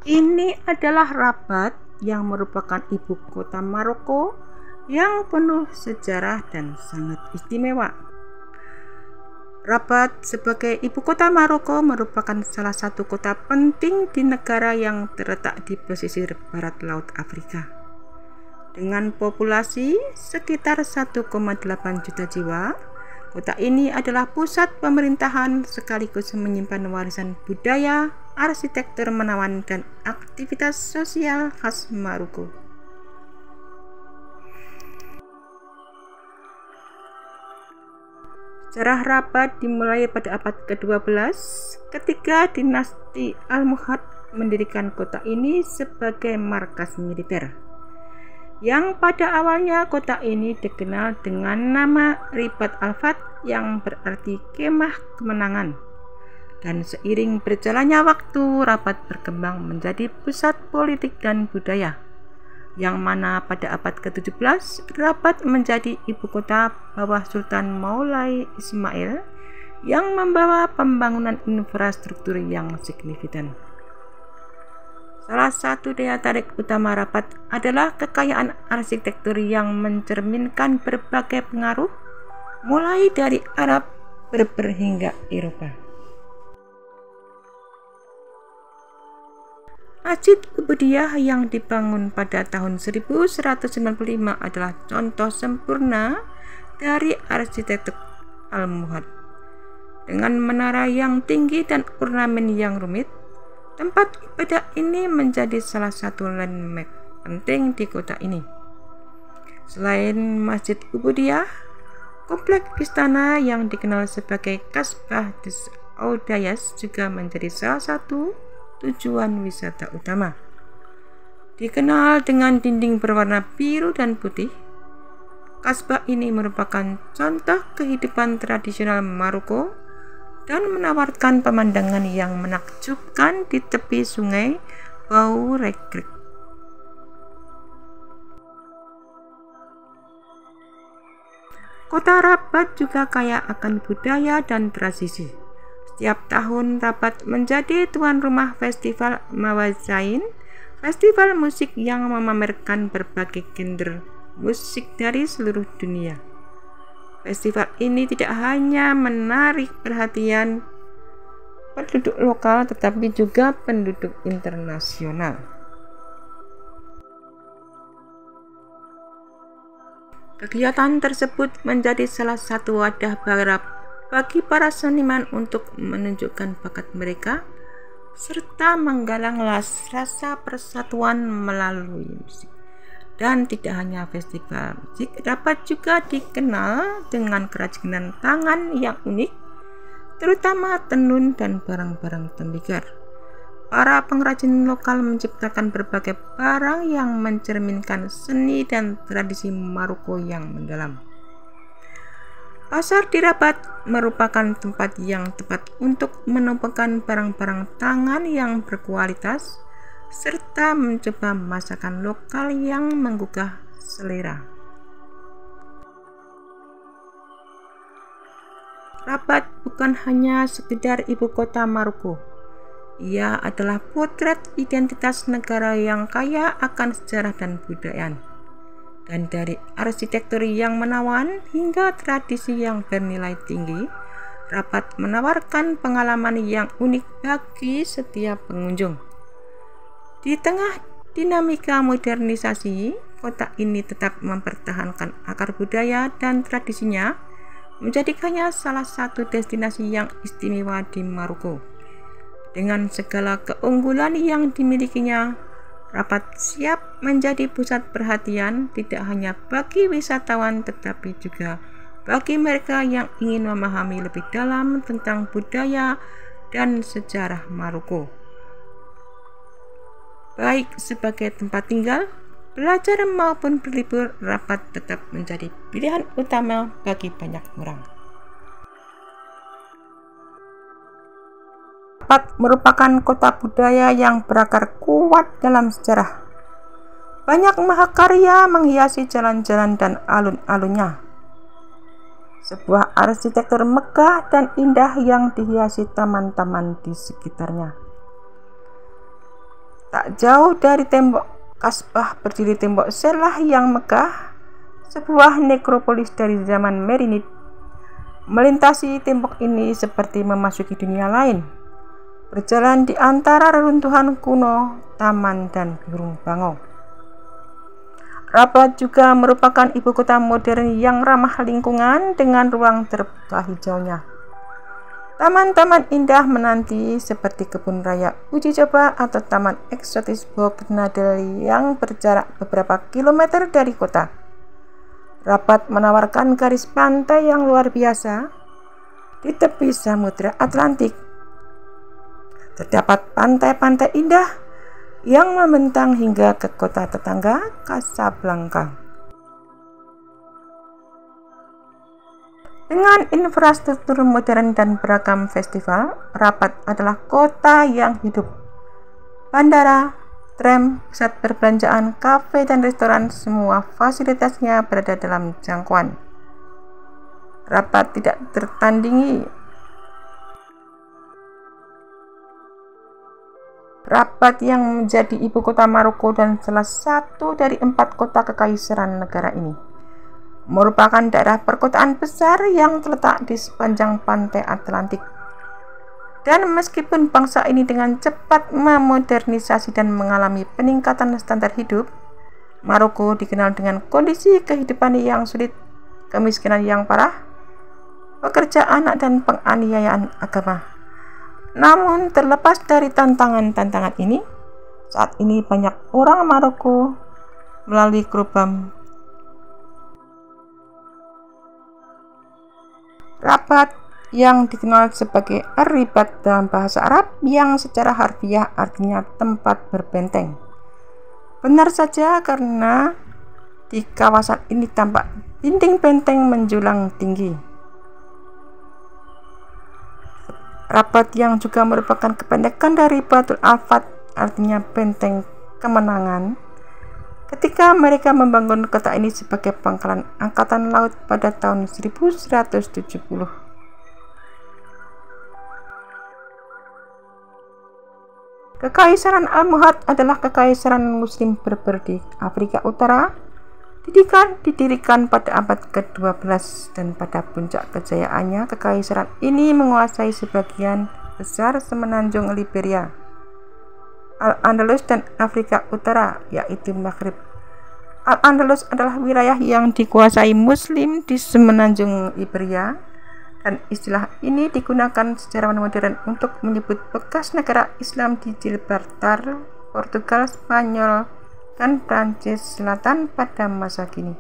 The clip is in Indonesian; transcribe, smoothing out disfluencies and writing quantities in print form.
Ini adalah Rabat yang merupakan ibu kota Maroko yang penuh sejarah dan sangat istimewa. Rabat sebagai ibu kota Maroko merupakan salah satu kota penting di negara yang terletak di pesisir barat Laut Afrika. Dengan populasi sekitar 1,8 juta jiwa, kota ini adalah pusat pemerintahan sekaligus menyimpan warisan budaya, arsitektur menawan, dan aktivitas sosial khas Maroko. Sejarah Rabat dimulai pada abad ke-12 ketika dinasti Almohad mendirikan kota ini sebagai markas militer. Yang pada awalnya kota ini dikenal dengan nama Ribat Al-Fat yang berarti kemah kemenangan. Dan seiring berjalannya waktu, Rabat berkembang menjadi pusat politik dan budaya. Yang mana pada abad ke-17, Rabat menjadi ibu kota bawah Sultan Moulay Ismail yang membawa pembangunan infrastruktur yang signifikan. Salah satu daya tarik utama Rabat adalah kekayaan arsitektur yang mencerminkan berbagai pengaruh, mulai dari Arab, Berber hingga Eropa. Masjid Ubudiyah yang dibangun pada tahun 1195 adalah contoh sempurna dari arsitektur Almohad. Dengan menara yang tinggi dan ornamen yang rumit, tempat ibadah ini menjadi salah satu landmark penting di kota ini. Selain Masjid Ubudiyah, kompleks istana yang dikenal sebagai Kasbah des Audayas juga menjadi salah satu tujuan wisata utama. Dikenal dengan dinding berwarna biru dan putih, Kasbah ini merupakan contoh kehidupan tradisional Maroko dan menawarkan pemandangan yang menakjubkan di tepi sungai Bouregreg. Kota Rabat juga kaya akan budaya dan tradisi. Setiap tahun Rabat menjadi tuan rumah festival Mawazain, festival musik yang memamerkan berbagai genre musik dari seluruh dunia. Festival ini tidak hanya menarik perhatian penduduk lokal tetapi juga penduduk internasional. Kegiatan tersebut menjadi salah satu wadah bagi para seniman untuk menunjukkan bakat mereka serta menggalang rasa persatuan melalui musik. Dan tidak hanya festival musik, Rabat juga dikenal dengan kerajinan tangan yang unik, terutama tenun dan barang-barang tembikar. Para pengrajin lokal menciptakan berbagai barang yang mencerminkan seni dan tradisi Maroko yang mendalam. Pasar di Rabat merupakan tempat yang tepat untuk menumpahkan barang-barang tangan yang berkualitas serta mencoba masakan lokal yang menggugah selera. Rabat bukan hanya sekedar ibu kota Maroko. Ia adalah potret identitas negara yang kaya akan sejarah dan budaya. Dan dari arsitektur yang menawan hingga tradisi yang bernilai tinggi, Rabat menawarkan pengalaman yang unik bagi setiap pengunjung. Di tengah dinamika modernisasi, kota ini tetap mempertahankan akar budaya dan tradisinya, menjadikannya salah satu destinasi yang istimewa di Maroko. Dengan segala keunggulan yang dimilikinya, Rabat siap menjadi pusat perhatian tidak hanya bagi wisatawan tetapi juga bagi mereka yang ingin memahami lebih dalam tentang budaya dan sejarah Maroko. Baik sebagai tempat tinggal, belajar maupun berlibur, Rabat tetap menjadi pilihan utama bagi banyak orang. Rabat merupakan kota budaya yang berakar kuat dalam sejarah. Banyak mahakarya menghiasi jalan-jalan dan alun-alunnya. Sebuah arsitektur megah dan indah yang dihiasi taman-taman di sekitarnya. Tak jauh dari tembok Kasbah berdiri tembok Selah yang megah, sebuah nekropolis dari zaman Merinid. Melintasi tembok ini seperti memasuki dunia lain, berjalan di antara reruntuhan kuno, taman, dan gunung bangau. Rabat juga merupakan ibu kota modern yang ramah lingkungan dengan ruang terbuka hijaunya. Taman-taman indah menanti seperti kebun raya uji coba atau taman eksotis Boknadel yang berjarak beberapa kilometer dari kota. Rabat menawarkan garis pantai yang luar biasa di tepi Samudra Atlantik. Terdapat pantai-pantai indah yang membentang hingga ke kota tetangga Casablanca. Dengan infrastruktur modern dan beragam festival, Rabat adalah kota yang hidup. Bandara, tram, pusat perbelanjaan, kafe, dan restoran, semua fasilitasnya berada dalam jangkauan. Rabat tidak tertandingi. Rabat yang menjadi ibu kota Maroko dan salah satu dari 4 kota kekaisaran negara ini, merupakan daerah perkotaan besar yang terletak di sepanjang pantai Atlantik. Dan meskipun bangsa ini dengan cepat memodernisasi dan mengalami peningkatan standar hidup, Maroko dikenal dengan kondisi kehidupan yang sulit, kemiskinan yang parah, pekerja anak, dan penganiayaan agama. Namun terlepas dari tantangan-tantangan ini, saat ini banyak orang Maroko melalui program Rabat yang dikenal sebagai Ar-Ribat dalam bahasa Arab, yang secara harfiah artinya tempat berbenteng. Benar saja, karena di kawasan ini tampak dinding benteng menjulang tinggi. Rabat yang juga merupakan kependekan dari Batul Al-Fat, artinya benteng kemenangan. Ketika mereka membangun kota ini sebagai pangkalan angkatan laut pada tahun 1170. Kekaisaran Almohad adalah kekaisaran muslim Berber di Afrika Utara. Didirikan pada abad ke-12 dan pada puncak kejayaannya, kekaisaran ini menguasai sebagian besar semenanjung Liberia, Al-Andalus, dan Afrika Utara, yaitu Maghrib. Al-Andalus adalah wilayah yang dikuasai Muslim di semenanjung Liberia, dan istilah ini digunakan secara modern untuk menyebut bekas negara Islam di Gibraltar, Portugal, Spanyol, dan Prancis Selatan pada masa kini.